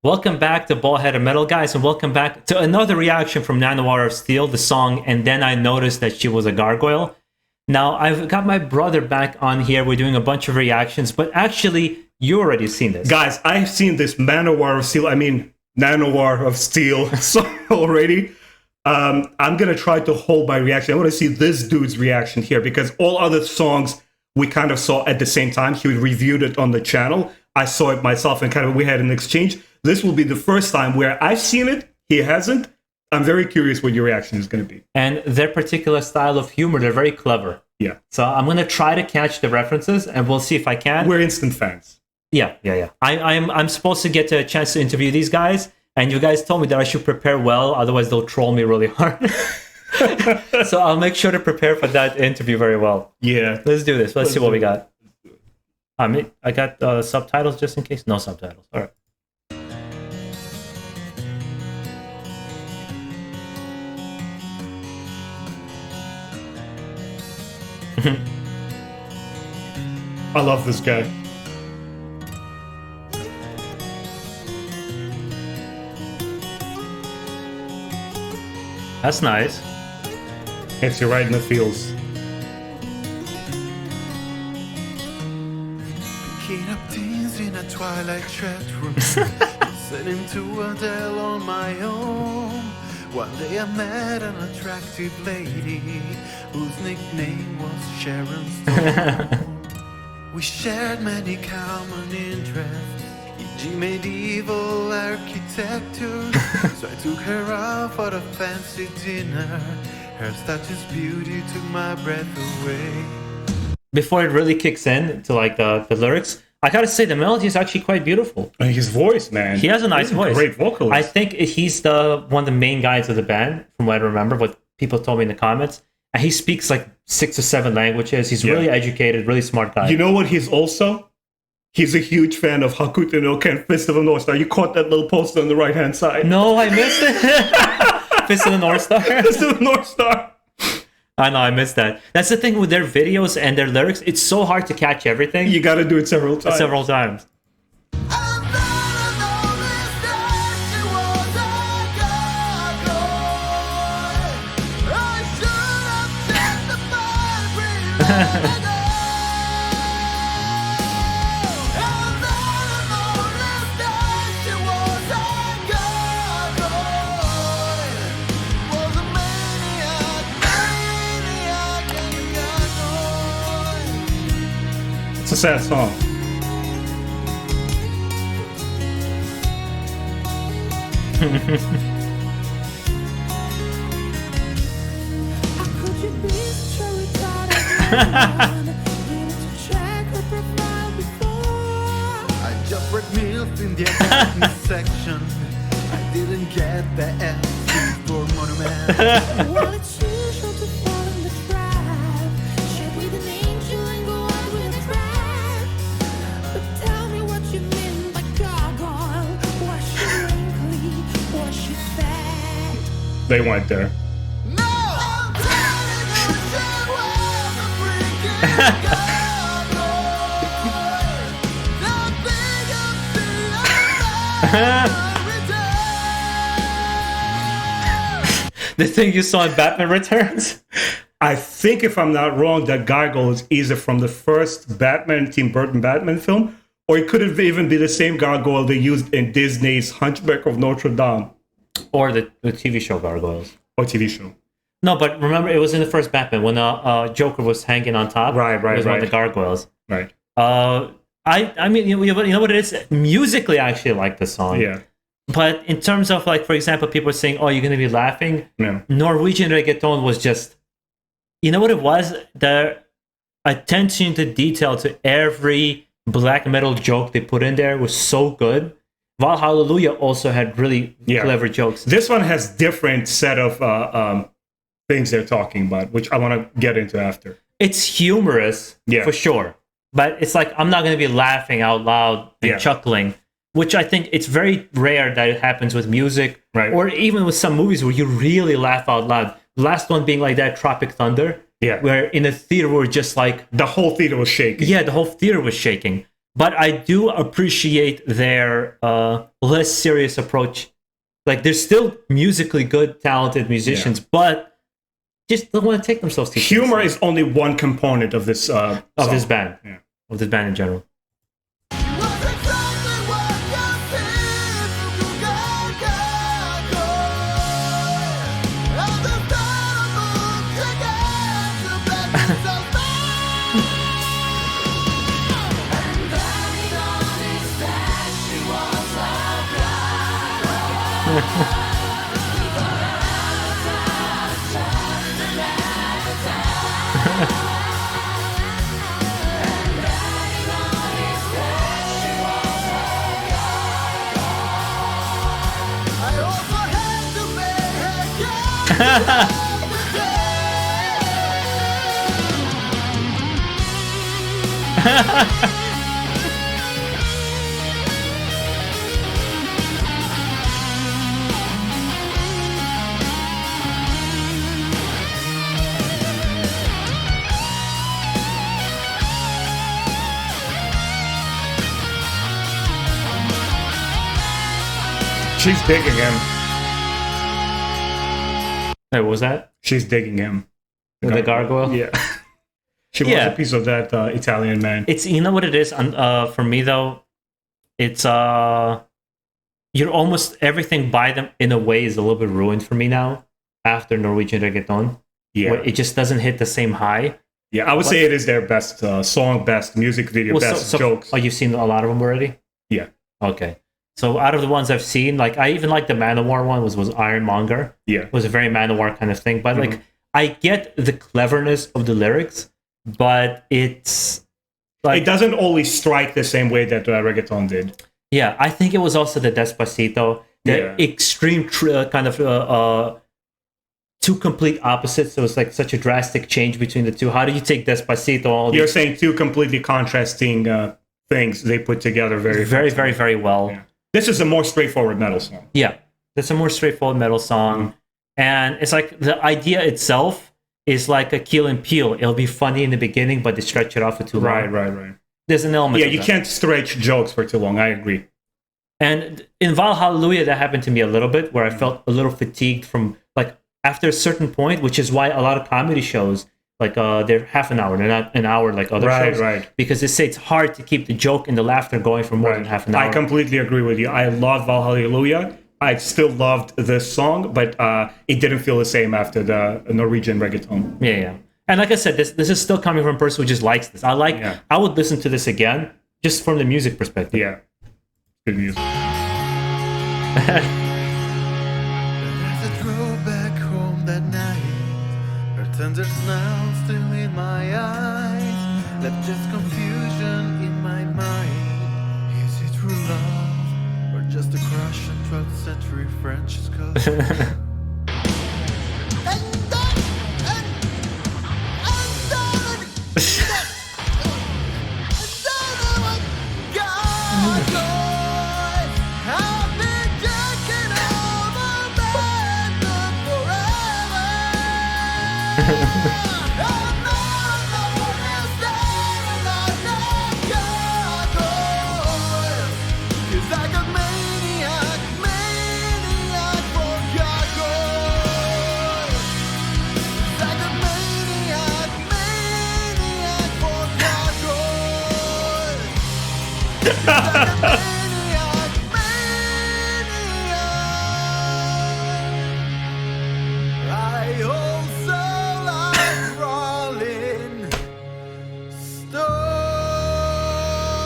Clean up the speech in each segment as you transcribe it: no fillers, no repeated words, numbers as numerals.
Welcome back to BaldHeaded Metal, guys, and welcome back to another reaction from Nanowar of Steel, the song And Then I Noticed That She Was a Gargoyle. Now, I've got my brother back on here. We're doing a bunch of reactions, but actually, you already seen this. Guys, I've seen this Nanowar of Steel song already. I'm going to try to hold my reaction. I want to see this dude's reaction here because all other songs we kind of saw at the same time. He reviewed it on the channel. I saw it myself and we had an exchange. This will be the first time where I've seen it, he hasn't. I'm very curious what your reaction is going to be. And their particular style of humor, they're very clever. Yeah. So I'm going to try to catch the references, and we'll see if I can. We're instant fans. Yeah. I'm supposed to get a chance to interview these guys, and you guys told me that I should prepare well, otherwise they'll troll me really hard. So I'll make sure to prepare for that interview very well. Yeah. Let's do this. Let's see what we got. I got subtitles just in case. No subtitles. All right. I love this guy. That's nice. Hits you right in the feels. Picking up teens in a twilight chat room, sitting to a Dell on my own. One day I met an attractive lady whose nickname was Sharon Stone. We shared many common interests, e.g. medieval architecture. So I took her out for a fancy dinner. Her status beauty took my breath away. Before it really kicks in to like the lyrics, I gotta say the melody is actually quite beautiful. And his voice, man. He has a nice voice. Great vocalist. I think he's one of the main guys of the band, from what I remember, what people told me in the comments. And he speaks like 6 or 7 languages. He's really educated, really smart guy. You know what he's also? He's a huge fan of Hakuto no Ken, Fist of the North Star. You caught that little poster on the right-hand side. No, I missed it. Fist of the North Star. Fist of the North Star. I know, I missed that. That's the thing with their videos and their lyrics. It's so hard to catch everything. You gotta do it several times. Several times. It's a sad song. I just read MILF in the academy section. I didn't get the F for monument. Well, it's usual to fall in the trap. Share with an angel and go out with a trap. But tell me what you mean by gargoyle. Was she wrinkly? Was she fat? They went there. No! I'm telling you, she was a freaking gargoyle. The biggest thing every day. The thing you saw in Batman Returns? I think, if I'm not wrong, that Gargoyle is either from the first Batman, Tim Burton Batman film, or it could have even be the same Gargoyle they used in Disney's Hunchback of Notre Dame. Or the TV show Gargoyles. Or TV show. No, but remember, it was in the first Batman when Joker was hanging on top. Right, It was one of the Gargoyles. Right. I mean, you know what it is? Musically, I actually like the song. Yeah. But in terms of, like, for example, people are saying, oh, you're going to be laughing. Yeah. Norwegian reggaeton was just, you know what it was? The attention to detail to every black metal joke they put in there was so good. Hallelujah also had really clever jokes. This one has different set of things they're talking about, which I want to get into after. It's humorous, for sure. But it's like, I'm not going to be laughing out loud and chuckling, which I think it's very rare that it happens with music, or even with some movies where you really laugh out loud. Last one being like that, Tropic Thunder, where in a theater we're just like... The whole theater was shaking. Yeah, the whole theater was shaking. but I do appreciate their less serious approach. Like, they're still musically good, talented musicians, but just don't want to take themselves too seriously. Humor is only one component of this of this band, of this band in general. She's digging him. Hey, what was that? She's digging him. The gargoyle? Yeah. She wants a piece of that Italian man. It's, you know what it is? For me, though, it's you're almost everything by them in a way is a little bit ruined for me now after Norwegian Reggaeton. Yeah. Where it just doesn't hit the same high. Yeah, I would say it is their best song, best music video, best jokes. Oh, you've seen a lot of them already? Yeah. Okay. So out of the ones I've seen, like, I even like the Manowar one was Ironmonger. Yeah. It was a very Manowar kind of thing. But like, I get the cleverness of the lyrics, but it's like, it doesn't always strike the same way that Reggaeton did. Yeah, I think it was also the Despacito, the extreme kind of two complete opposites. So it's like such a drastic change between the two. How do you take Despacito? You're saying two completely contrasting things they put together very well. Yeah. This is a more straightforward metal song. Yeah, it's a more straightforward metal song. And it's like the idea itself is like a Keel and Peele. It'll be funny in the beginning, but they stretch it out for too long. Right. There's an element you can't stretch jokes for too long. I agree. And in Valhallelujah, that happened to me a little bit, where I felt a little fatigued from, like, after a certain point, which is why a lot of comedy shows, like, they're half an hour, they're not an hour like other shows. Right. Because they say it's hard to keep the joke and the laughter going for more than half an hour. I completely agree with you. I love Valhallelujah. I still loved this song, but it didn't feel the same after the Norwegian Reggaeton. Yeah. And like I said, this is still coming from a person who just likes this. I would listen to this again, just from the music perspective. Yeah. Good music. As I drove back home that night, her tender smile still in my eyes, left just confusion in my mind. Is it true love, or just a crush on 12th century French sculpture?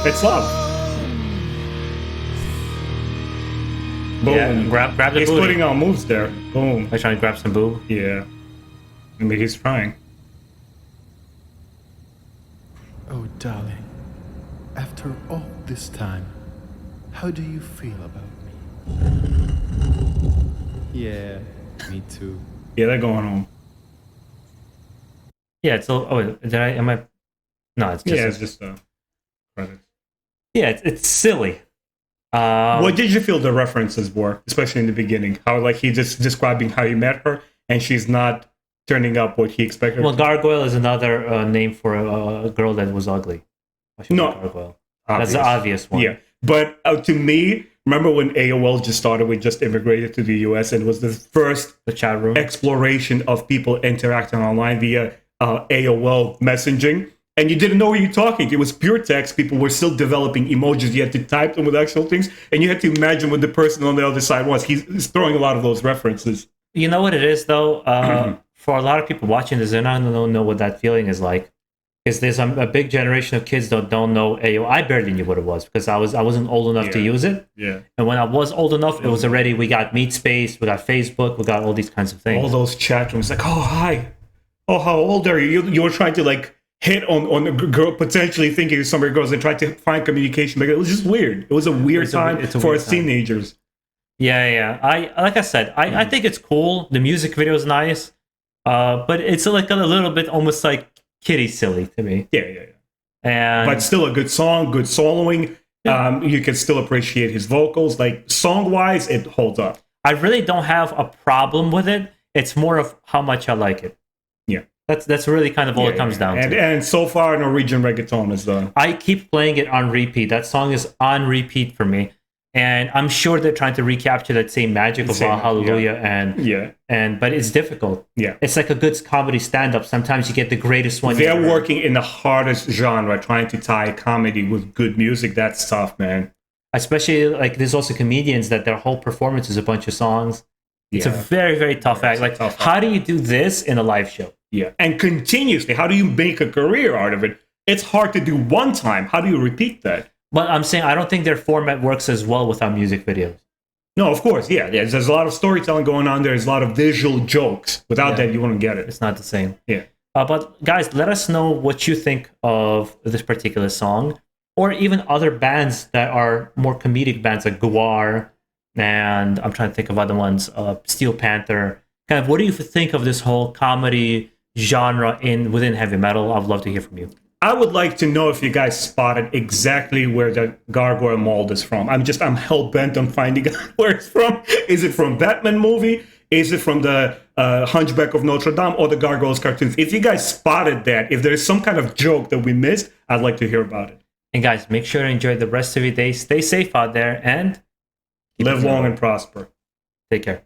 It's love. Boom. Yeah, grab the He's booty. putting on moves there. Boom. Are you trying to grab some boob? Yeah. I mean, he's trying. Oh, darling, after all this time, how do you feel about me? Yeah, me too. Yeah, they're going home. Yeah, it's a, oh, did I, am I, no, it's just, Yeah, it's just credits. Yeah, it's silly. What did you feel the references were, especially in the beginning? How, like, he just describing how he met her, and she's not turning up what he expected. Well, Gargoyle is another name for a girl that was ugly. No. Gargoyle. That's the obvious one. Yeah. But to me, remember when AOL just started, we just immigrated to the US, and it was the first chat room exploration of people interacting online via AOL messaging. And you didn't know who you're talking. It was pure text. People were still developing emojis. You had to type them with actual things. And you had to imagine what the person on the other side was. He's throwing a lot of those references. You know what it is, though? For a lot of people watching this, they're not going to know what that feeling is like. Because there's a big generation of kids that don't know AOL. I barely knew what it was because I wasn't old enough to use it. Yeah. And when I was old enough, it was already, we got MeetSpace, we got Facebook, we got all these kinds of things. All those chat rooms, like, oh, hi. Oh, how old are you? You were trying to, like, hit on a girl, potentially thinking somebody girls and tried to find communication. But it was just weird. It was a weird time for us teenagers. Yeah. Like I said, I think it's cool. The music video is nice, but it's like a little bit almost like kiddie silly to me. Yeah. But still a good song, good soloing. Yeah. You can still appreciate his vocals. Like song wise, it holds up. I really don't have a problem with it. It's more of how much I like it. Yeah. That's really kind of all it comes down to. And so far, Norwegian reggaeton is done. I keep playing it on repeat. That song is on repeat for me. And I'm sure they're trying to recapture that same magic of Hallelujah. But it's difficult. Yeah. It's like a good comedy stand-up. Sometimes you get the greatest one. They're working in the hardest genre, trying to tie comedy with good music. That's tough, man. Especially, like, there's also comedians that their whole performance is a bunch of songs. It's a very, very tough act. Like, how do you do this in a live show? Yeah. And continuously, how do you make a career out of it? It's hard to do one time. How do you repeat that? But I'm saying I don't think their format works as well without music videos. No, of course, yeah. There's a lot of storytelling going on. There's a lot of visual jokes. Without that, you wouldn't get it. It's not the same. Yeah. But guys, let us know what you think of this particular song, or even other bands that are more comedic bands like Guar, and I'm trying to think of other ones, Steel Panther. Kind of, what do you think of this whole comedy genre within heavy metal? I'd love to hear from you. I would like to know if you guys spotted exactly where the Gargoyle mold is from. I'm hell-bent on finding out where it's from. Is it from Batman movie? Is it from the Hunchback of Notre Dame or the Gargoyles cartoons? If you guys spotted that, if there's some kind of joke that we missed, I'd like to hear about it. And guys, make sure to enjoy the rest of your day. Stay safe out there and live long and prosper. Take care.